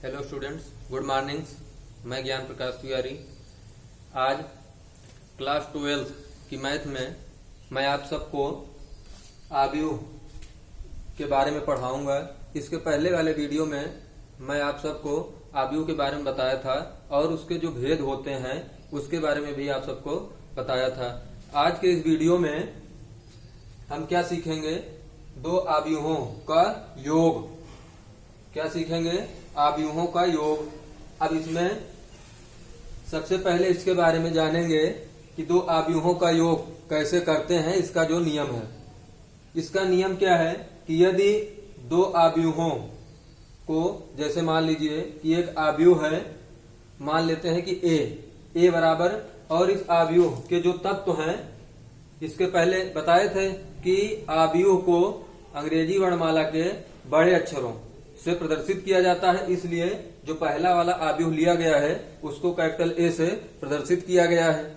Hello students, good morning. मैं ज्ञान प्रकाश तिवारी। आज क्लास 12 की मैथ में मैं आप सबको आव्यूह के बारे में पढ़ाऊंगा। इसके पहले वाले वीडियो में मैं आप सबको आव्यूह के बारे में बताया था और उसके जो भेद होते हैं उसके बारे में भी आप सबको बताया था। आज के इस वीडियो में हम क्या सीखेंगे? दो आव्यूहों का योग। क्या सीखेंगे? आव्यूहों का योग। अब इसमें सबसे पहले इसके बारे में जानेंगे कि दो आव्यूहों का योग कैसे करते हैं। इसका जो नियम है, इसका नियम क्या है कि यदि दो आव्यूहों को, जैसे मान लीजिए कि एक आव्यूह है, मान लेते हैं कि ए बराबर, और इस आव्यूह के जो तत्व हैं, इसके पहले बताए थे कि आव्यूह को अंग्रेजी वर्णमाला के बड़े अक्षरों से प्रदर्शित किया जाता है। इसलिए जो पहला वाला आव्यूह लिया गया है उसको कैपिटल ए से प्रदर्शित किया गया है,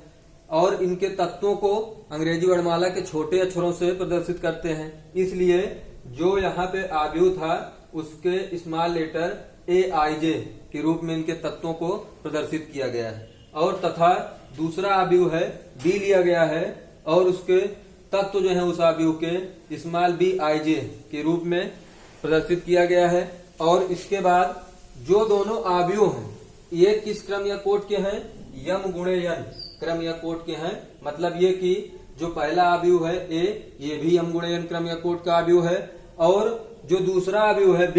और इनके तत्वों को अंग्रेजी वर्णमाला के छोटे अक्षरों से प्रदर्शित करते हैं। इसलिए जो यहाँ पे आव्यूह था उसके स्मॉल लेटर AIJ के रूप में इनके तत्वों को प्रदर्शित किया गया है। और तथा दूसरा आव्यूह है B लिया गया है और उसके तत्व जो है उस आव्यूह के स्मॉल BIJ के रूप में प्रदर्शित किया गया है। और इसके बाद जो दोनों आव्यूह हैं ये किस क्रम या कोट के हैं? यम गुणे यन क्रम या कोट के हैं। मतलब ये कि जो पहला आव्यूह है A, ये भी यम गुणे यन क्रम या कोट का आव्यूह है, और जो दूसरा आव्यूह है B,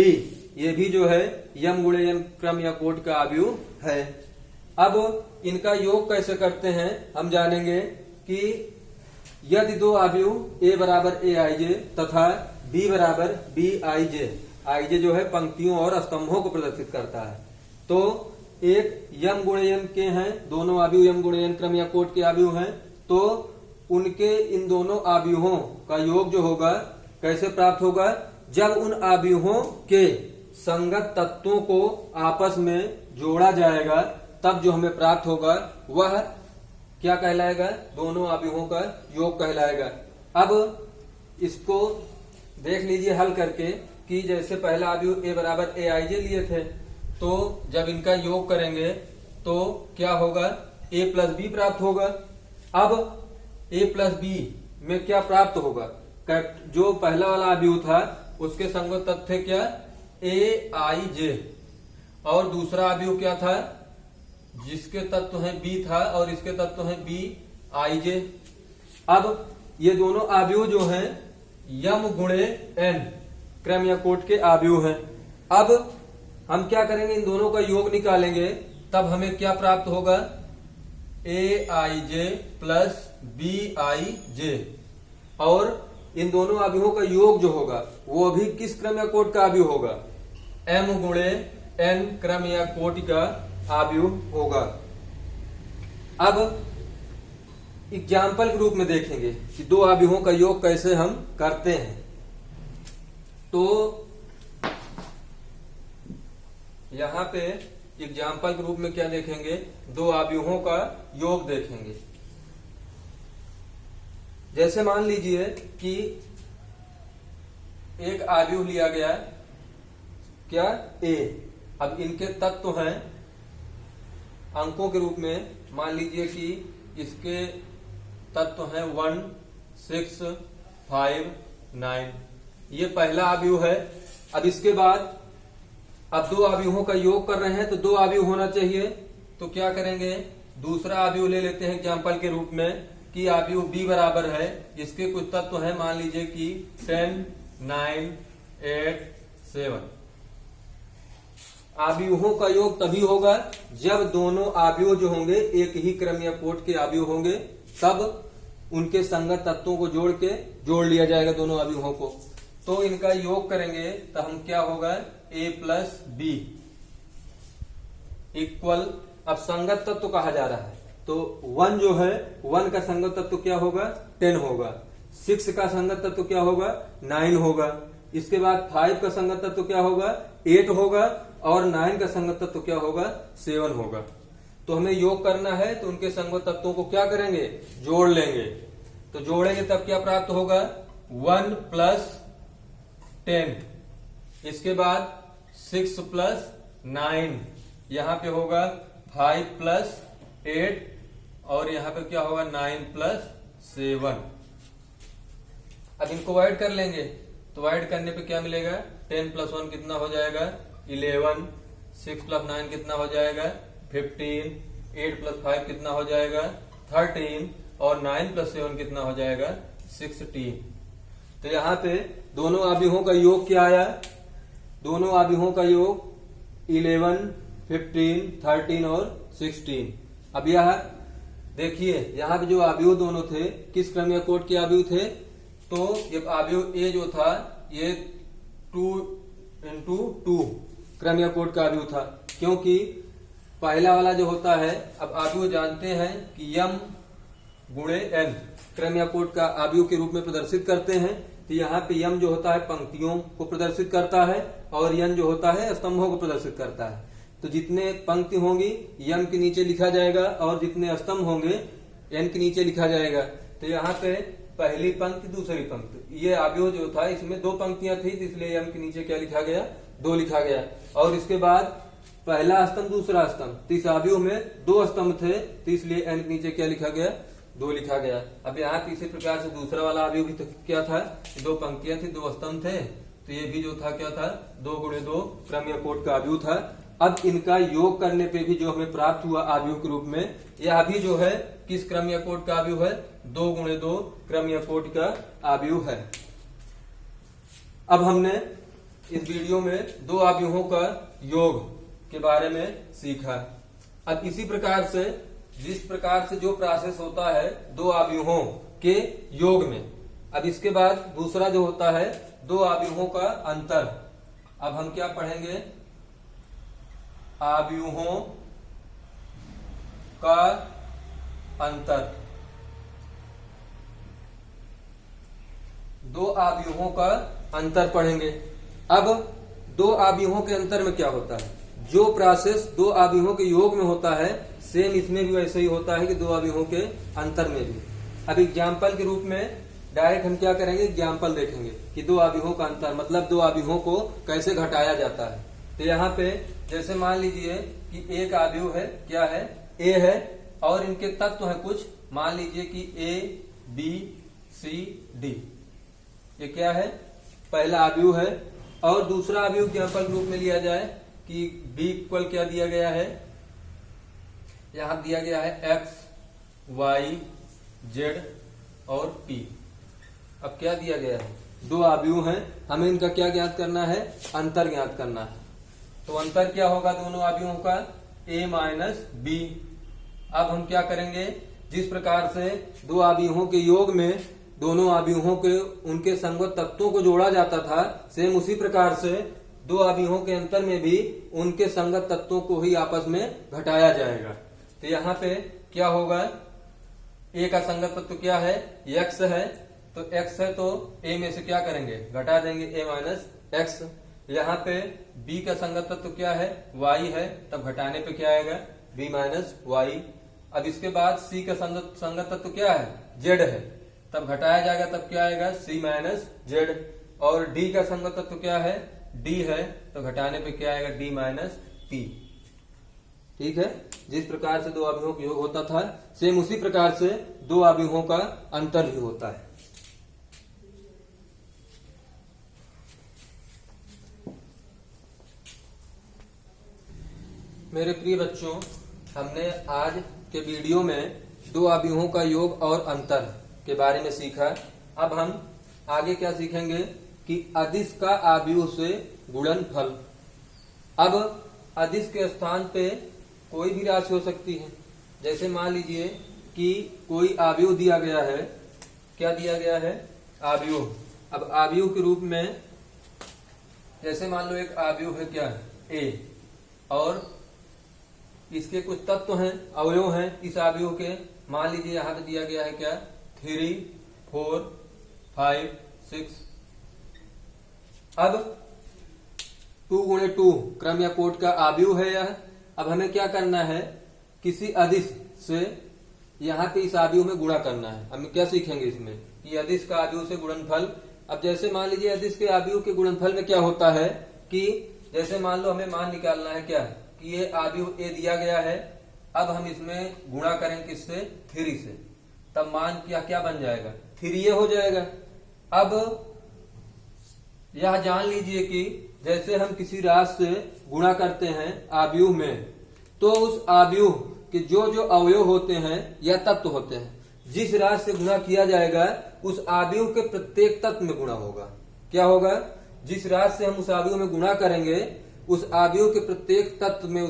ये भी जो है यम गुणे यन क्रम या कोट का आव्यूह है। अब इनका योग कैसे करते हैं हम जानेंगे कि यदि दो आव्यूह A बराबर AIJ तथा B बराबर BIJ, IJ जो है पंक्तियों और स्तंभों को प्रदर्शित करता है, तो एक यम गुणयन के हैं, दोनों आव्यूह यम गुणयन क्रम या कोट के आव्यूह हैं, तो उनके इन दोनों आव्यूहों का योग जो होगा कैसे प्राप्त होगा? जब उन आव्यूहों के संगत तत्वों को आपस में जोड़ा जाएगा तब जो हमें प्राप्त होगा वह क्या कहलाएगा? दोनों आव्यूहों का योग कहलाएगा। अब इसको देख लीजिए हल करके कि जैसे पहला आव्यूह A बराबर AIJ लिए थे, तो जब इनका योग करेंगे तो क्या होगा? A प्लस बी प्राप्त होगा। अब A प्लस बी में क्या प्राप्त होगा? जो पहला वाला आव्यूह था उसके संगत तत्व थे क्या? AIJ, और दूसरा आव्यूह क्या था? जिसके तत्व है B था और इसके तत्व है BIJ। अब ये दोनों आव्यूह जो हैं यम गुणे n क्रम या कोट के आव्यूह हैं। अब हम क्या करेंगे? इन दोनों का योग निकालेंगे, तब हमें क्या प्राप्त होगा? AIJ प्लस BIJ, और इन दोनों आव्यूहों का योग जो होगा वो भी किस क्रम या कोट का आव्यूह होगा? M गुणे n क्रम या कोटि का आव्यूह होगा। अब एग्जाम्पल के रूप में देखेंगे कि दो आव्यूहों का योग कैसे हम करते हैं। तो यहां पे एग्जाम्पल के रूप में क्या देखेंगे? दो आव्यूहों का योग देखेंगे। जैसे मान लीजिए कि एक आव्यूह लिया गया क्या? A। अब इनके तत्व हैं अंकों के रूप में, मान लीजिए कि इसके तत्व हैं 1, 6, 5, 9। ये पहला आव्यूह है। अब इसके बाद अब दो आव्यूहों का योग कर रहे हैं तो दो आव्यूह होना चाहिए, तो क्या करेंगे? दूसरा आव्यूह ले लेते हैं एग्जाम्पल के रूप में कि आव्यूह B बराबर है, इसके कुछ तत्व हैं, मान लीजिए कि 10, 9, 8, 7। आव्यूहों का योग तभी होगा जब दोनों आव्यूह जो होंगे एक ही क्रम या कोट के आव्यूह होंगे, तब उनके संगत तत्वों को जोड़ लिया जाएगा दोनों आव्यूहों को। तो इनका योग करेंगे तो हम क्या होगा? A प्लस बी इक्वल, अब संगत तत्व कहा जा रहा है तो 1 जो है 1 का संगत तत्व क्या होगा? 10 होगा। 6 का संगत तत्व क्या होगा? 9 होगा। इसके बाद 5 का संगत तत्व क्या होगा? 8 होगा, और 9 का संगत तत्व क्या होगा? 7 होगा। तो हमें योग करना है तो उनके संगत तत्वों को क्या करेंगे? जोड़ लेंगे। तो जोड़ेंगे तब क्या प्राप्त होगा? 1 प्लस 10, इसके बाद 6 प्लस 9, यहाँ पे होगा 5 प्लस 8 और यहाँ पे क्या होगा 9 प्लस 7। अब इनको ऐड कर लेंगे तो ऐड करने पे क्या मिलेगा 10 प्लस 1 कितना हो जाएगा 11, 6 प्लस 9 कितना हो जाएगा 15, 8 प्लस 5 कितना हो जाएगा 13 और 9 प्लस 7 कितना हो जाएगा 16। तो यहाँ पे दोनों आव्यूहों का योग क्या आया, दोनों आव्यूहों का योग 11, 15, 13 और 16। अब यह देखिए यहाँ पे जो आव्यूह दोनों थे किस क्रम या कोट के आव्यूह थे, तो ये आव्यूह ए जो था ये 2 into 2 क्रम या कोट का आव्यूह था, क्योंकि पहला वाला जो होता है, अब आव्यूह जानते हैं कि यम गुणे एन क्रम या कोट का आव्यूह के रूप में प्रदर्शित करते हैं। तो यहाँ पे यम जो होता है पंक्तियों को प्रदर्शित करता है और यन जो होता है स्तंभों को प्रदर्शित करता है। तो जितने पंक्ति होंगी यम के नीचे लिखा जाएगा और जितने स्तंभ होंगे एन के नीचे लिखा जाएगा। तो यहाँ पे पहली पंक्ति दूसरी पंक्ति, ये आव्यूह जो था इसमें 2 पंक्तियां थी, इसलिए यम के नीचे क्या लिखा गया 2 लिखा गया। और इसके बाद पहला स्तंभ दूसरा स्तंभ, तो इस आव्यूह में 2 स्तंभ थे, तो इसलिए एन के नीचे क्या लिखा गया 2 लिखा गया। अब यहाँ इसी प्रकार से दूसरा वाला आव्यूह भी तो क्या था 2 पंक्तियां थी 2 स्तंभ थे, तो ये भी जो था क्या था 2 गुणे 2 क्रम या कोट का आव्यूह था। अब इनका योग करने पे भी जो हमें प्राप्त हुआ आव्यूह के रूप में, यह भी जो है किस क्रम या कोट का आव्यूह है 2 गुणे 2 क्रम या कोट का आव्यूह है। अब हमने इस वीडियो में 2 आव्यूहों का योग के बारे में सीखा। अब इसी प्रकार से जिस प्रकार से जो प्रोसेस होता है 2 आव्यूहों के योग में, अब इसके बाद दूसरा जो होता है 2 आव्यूहों का अंतर। अब हम क्या पढ़ेंगे, आव्यूहों का अंतर। 2 आव्यूहों का अंतर पढ़ेंगे। अब 2 आव्यूहों के अंतर में क्या होता है, जो प्रोसेस 2 आव्यूहों के योग में होता है सेम इसमें भी वैसे ही होता है कि 2 आव्यूहों के अंतर में भी। अब एग्जाम्पल के रूप में डायरेक्ट हम क्या करेंगे, एग्जाम्पल देखेंगे कि 2 आव्यूहों का अंतर मतलब 2 आव्यूहों को कैसे घटाया जाता है। तो यहाँ पे जैसे मान लीजिए कि एक आव्यूह है, क्या है ए है और इनके तत्व हैं कुछ, मान लीजिए कि ए बी सी डी, ये क्या है पहला आव्यूह है। और दूसरा आव्यूह एग्जाम्पल के रूप में लिया जाए कि बी इक्वल क्या दिया गया है, यहां दिया गया है एक्स वाई जेड और पी। अब क्या दिया गया है 2 आव्यूह हैं, हमें इनका क्या ज्ञात करना है, अंतर ज्ञात करना है। तो अंतर क्या होगा दोनों आव्यूहों का a माइनस बी। अब हम क्या करेंगे, जिस प्रकार से 2 आव्यूहों के योग में दोनों आव्यूहों के उनके संगत तत्वों को जोड़ा जाता था, सेम उसी प्रकार से 2 आव्यूहों के अंतर में भी उनके संगत तत्वों को ही आपस में घटाया जाएगा। तो यहाँ पे क्या होगा, a का संगत तत्व क्या है x है, तो x है तो a में से क्या करेंगे घटा देंगे a माइनस एक्स। यहाँ पे b का संगत तत्व क्या है y है, तब घटाने पे क्या आएगा b माइनस वाई। अब इसके बाद c का संगत तत्व क्या है z है, तब घटाया जाएगा तब क्या आएगा c माइनस जेड। और d का संगत तत्व क्या है d है, तो घटाने पे क्या आएगा d माइनस p। ठीक है, जिस प्रकार से 2 आव्यूहों का योग होता था सेम उसी प्रकार से 2 आव्यूहों का अंतर भी होता है। मेरे प्रिय बच्चों, हमने आज के वीडियो में 2 आव्यूहों का योग और अंतर के बारे में सीखा। अब हम आगे क्या सीखेंगे कि अदिश का आव्यूह से गुणनफल। अब अदिश के स्थान पे कोई भी राशि हो सकती है, जैसे मान लीजिए कि कोई आव्यूह दिया गया है, क्या दिया गया है आव्यूह। अब आव्यूह के रूप में जैसे मान लो एक आव्यूह है क्या a और इसके कुछ तत्व हैं अवयव हैं इस आव्यूह के, मान लीजिए यहाँ पे दिया गया है क्या 3 4 5 6। अब 2 गुणे 2 क्रम या कोट का आव्यूह है यह। अब हमें क्या करना है, किसी अदिश से यहाँ पे इस आव्यूह में गुणा करना है। हम क्या सीखेंगे इसमें कि अदिश का आव्यूह से गुणनफल। अब जैसे मान लीजिए अदिश के आव्यूह के गुणनफल में क्या होता है कि जैसे मान लो हमें मान निकालना है क्या कि ये आव्यूह ए दिया गया है, अब हम इसमें गुणा करें किससे, 3 से, तब मान क्या क्या बन जाएगा, 3a हो जाएगा। अब यह जान लीजिए कि जैसे हम किसी राशि से गुणा करते हैं आव्यूह में, तो उस आव्यूह के जो जो अवयव होते हैं या तत्व होते हैं, जिस राशि से गुणा किया जाएगा उस आव्यूह के प्रत्येक तत्व में गुणा होगा। क्या होगा, जिस राशि से हम उस आव्यूह में गुणा करेंगे उस आव्यूह के प्रत्येक तत्व में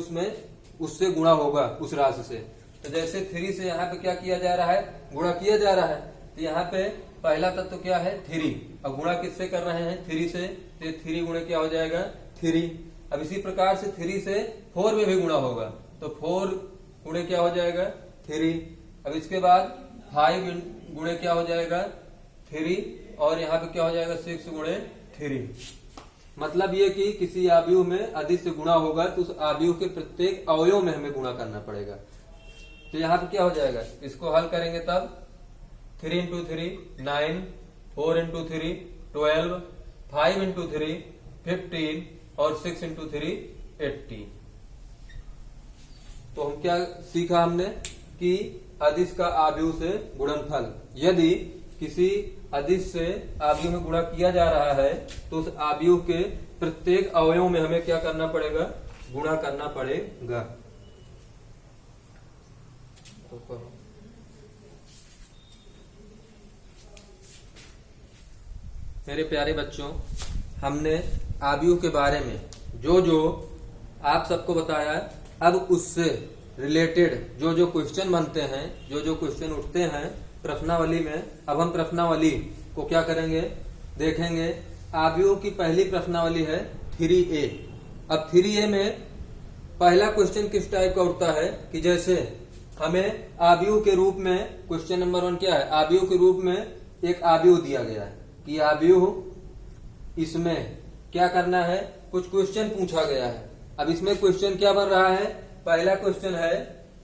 उससे गुणा होगा उस राशि से। तो जैसे 3 से यहाँ पे क्या किया जा रहा है, गुणा किया जा रहा है, तो यहाँ पे पहला तत्व क्या है, 3। अब गुणा किससे कर रहे हैं, 3 से, तो 3 गुणे क्या हो जाएगा, 3। अब इसी प्रकार से 3 से 4 में भी गुणा होगा, तो 4 गुणे क्या हो जाएगा, 3। अब इसके बाद 5 गुणे क्या हो जाएगा, 3, और यहाँ पे क्या हो जाएगा, 6 गुणे 3। मतलब ये कि किसी आव्यूह में अधिक से गुणा होगा तो उस आव्यूह के प्रत्येक अवयव में हमें गुणा करना पड़ेगा। तो यहाँ पे क्या हो जाएगा, इसको हल करेंगे तब 3 इंटू 3 9, 4 इंटू 3 12, 5 इंटू 3 15 और 6 इंटू 3 80। तो हम क्या सीखा हमने कि अदिश का आव्यूह से गुणनफल, यदि किसी अदिश से आव्यूह में गुणा किया जा रहा है तो उस आव्यूह के प्रत्येक अवयव में हमें क्या करना पड़ेगा, गुणा करना पड़ेगा। तो मेरे प्यारे बच्चों, हमने आव्यूह के बारे में जो जो आप सबको बताया, अब उससे रिलेटेड जो जो क्वेश्चन बनते हैं, जो जो क्वेश्चन उठते हैं प्रश्नावली में, अब हम प्रश्नावली को क्या करेंगे, देखेंगे। आव्यूह की पहली प्रश्नावली है 3a। अब 3a में पहला क्वेश्चन किस टाइप का उठता है कि जैसे हमें आव्यूह के रूप में, क्वेश्चन नंबर 1 क्या है, आव्यूह के रूप में एक आव्यूह दिया गया है कि आव्यूह, इसमें क्या करना है, कुछ क्वेश्चन पूछा गया है। अब इसमें क्वेश्चन क्या बन रहा है, पहला क्वेश्चन है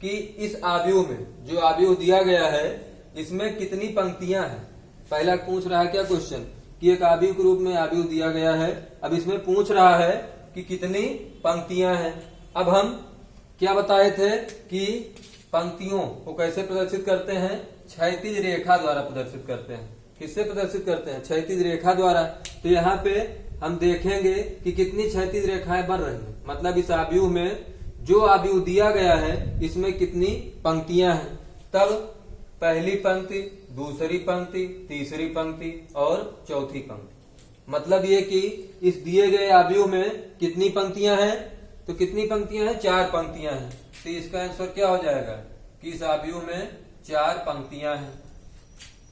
कि इस आव्यूह में जो आव्यूह दिया गया है इसमें कितनी पंक्तियां हैं। पहला पूछ रहा है क्या क्वेश्चन कि एक आव्यूह के रूप में आव्यूह दिया गया है, अब इसमें पूछ रहा है कि कितनी पंक्तियां हैं। अब हम क्या बताए थे कि पंक्तियों को कैसे प्रदर्शित करते हैं, क्षैतिज रेखा द्वारा प्रदर्शित करते हैं। किससे प्रदर्शित करते हैं, क्षैतिज रेखा द्वारा। तो यहाँ पे हम देखेंगे कि कितनी क्षैतिज रेखाएं बन रही हैं, मतलब इस आव्यूह में जो आव्यूह दिया गया है इसमें कितनी पंक्तियां हैं। तब पहली पंक्ति, दूसरी पंक्ति, तीसरी पंक्ति और चौथी पंक्ति। मतलब ये कि इस दिए गए आव्यूह में कितनी पंक्तियां हैं, तो कितनी पंक्तियां हैं, 4 पंक्तियां हैं। तो इसका आंसर क्या हो जाएगा कि इस आव्यूह में 4 पंक्तियां हैं।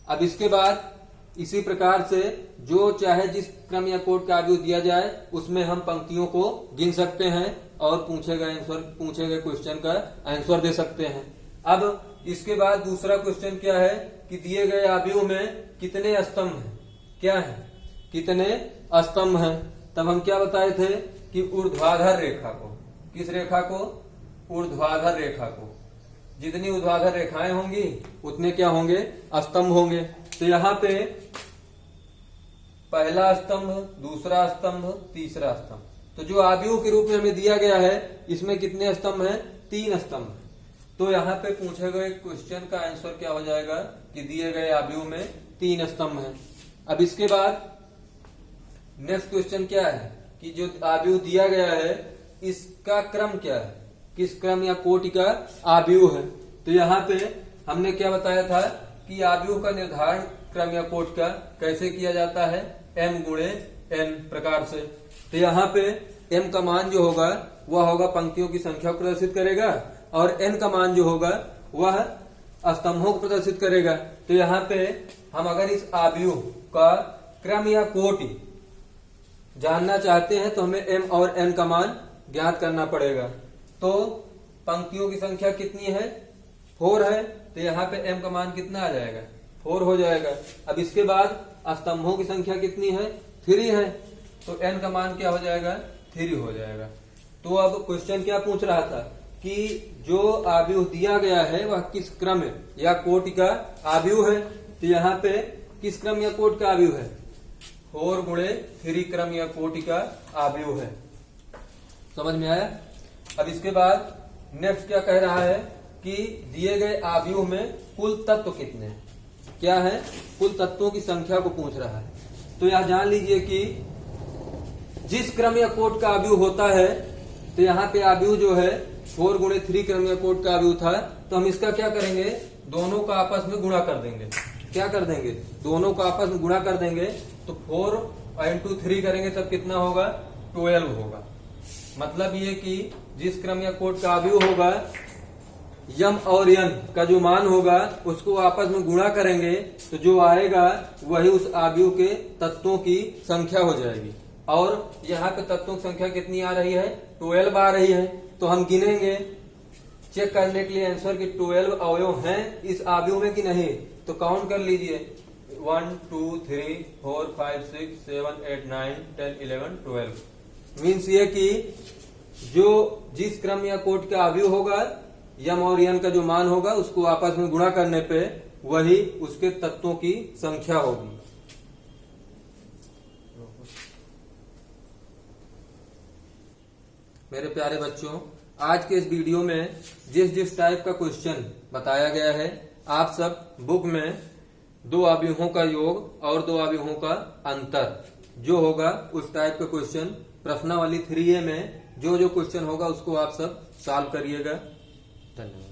अब इसके बाद इसी प्रकार से जो चाहे जिस क्रम या कोड का आव्यूह दिया जाए उसमें हम पंक्तियों को गिन सकते हैं और पूछे गए क्वेश्चन का आंसर दे सकते हैं। अब इसके बाद दूसरा क्वेश्चन क्या है कि दिए गए आव्यूह में कितने स्तंभ हैं, क्या है, कितने स्तंभ हैं। तब हम क्या बताए थे कि ऊर्ध्वाधर रेखा को, किस रेखा को, ऊर्ध्वाधर रेखा को, जितनी ऊर्ध्वाधर रेखाएं होंगी उतने क्या होंगे, स्तंभ होंगे। तो यहाँ पे पहला स्तंभ, दूसरा स्तंभ, तीसरा स्तंभ। तो जो आव्यूह के रूप में हमें दिया गया है इसमें कितने स्तंभ हैं, 3 स्तंभ। तो यहाँ पे पूछे गए क्वेश्चन का आंसर क्या हो जाएगा कि दिए गए आव्यूह में 3 स्तंभ हैं। अब इसके बाद नेक्स्ट क्वेश्चन क्या है कि जो आव्यूह दिया गया है इसका क्रम क्या है, किस क्रम या कोटि का आव्यूह है। तो यहाँ पे हमने क्या बताया था कि आव्यूह का निर्धारण क्रम या कोटि का कैसे किया जाता है, m गुणे n प्रकार से। तो यहाँ पे m का मान जो होगा वह होगा पंक्तियों की संख्या को प्रदर्शित करेगा और n का मान जो होगा वह स्तंभों को प्रदर्शित करेगा। तो यहाँ पे हम अगर इस आव्यूह का क्रम या कोटि जानना चाहते हैं तो हमें m और n का मान ज्ञात करना पड़ेगा। तो पंक्तियों की संख्या कितनी है, 4 है। तो यहाँ पे m का मान कितना आ जाएगा, 4 हो जाएगा। अब इसके बाद स्तंभों की संख्या कितनी है, 3 है। तो n का मान क्या हो जाएगा, 3 हो जाएगा। तो अब क्वेश्चन क्या पूछ रहा था कि जो आव्यूह दिया गया है वह किस क्रम या कोटि का आव्यूह है। तो यहाँ पे किस क्रम या कोटि का आव्यूह है, 4 गुणे 3 क्रम या कोटि का आव्यूह है। समझ में आया। अब इसके बाद नेक्स्ट क्या कह रहा है कि दिए गए आव्यूह में कुल तत्व कितने हैं। क्या है, कुल तत्वों की संख्या को पूछ रहा है। तो यहां जान लीजिए कि जिस क्रम या कोट का आव्यूह होता है, तो यहाँ पे आव्यूह जो है 4 गुणे 3 क्रम या कोट का आव्यूह था, तो हम इसका क्या करेंगे, दोनों का आपस में गुणा कर देंगे। क्या कर देंगे, दोनों का आपस में गुणा कर देंगे। तो 4 इंटू 3 करेंगे तब कितना होगा, 12 होगा। मतलब ये कि जिस क्रम या कोट का आव्यूह होगा, यम और यन का जो मान होगा उसको आपस में गुणा करेंगे, तो जो आएगा वही उस आव्यूह के तत्वों की संख्या हो जाएगी। और यहाँ पे तत्वों की संख्या कितनी आ रही है, 12 आ रही है। तो हम गिनेंगे चेक करने के लिए आंसर कि 12 अवयव हैं इस आव्यूह में कि नहीं। तो काउंट कर लीजिए, 1 2 3 4 5 6 7 8 9 10 11 12। मीन्स ये कि जो जिस क्रम या कोट का आव्यूह होगा, यम और यन का जो मान होगा उसको आपस में गुणा करने पे वही उसके तत्वों की संख्या होगी। मेरे प्यारे बच्चों, आज के इस वीडियो में जिस जिस टाइप का क्वेश्चन बताया गया है, आप सब बुक में 2 आव्यूहों का योग और 2 आव्यूहों का अंतर जो होगा उस टाइप का क्वेश्चन प्रश्नावली 3A में जो जो क्वेश्चन होगा उसको आप सब सॉल्व करिएगा। धन्यवाद।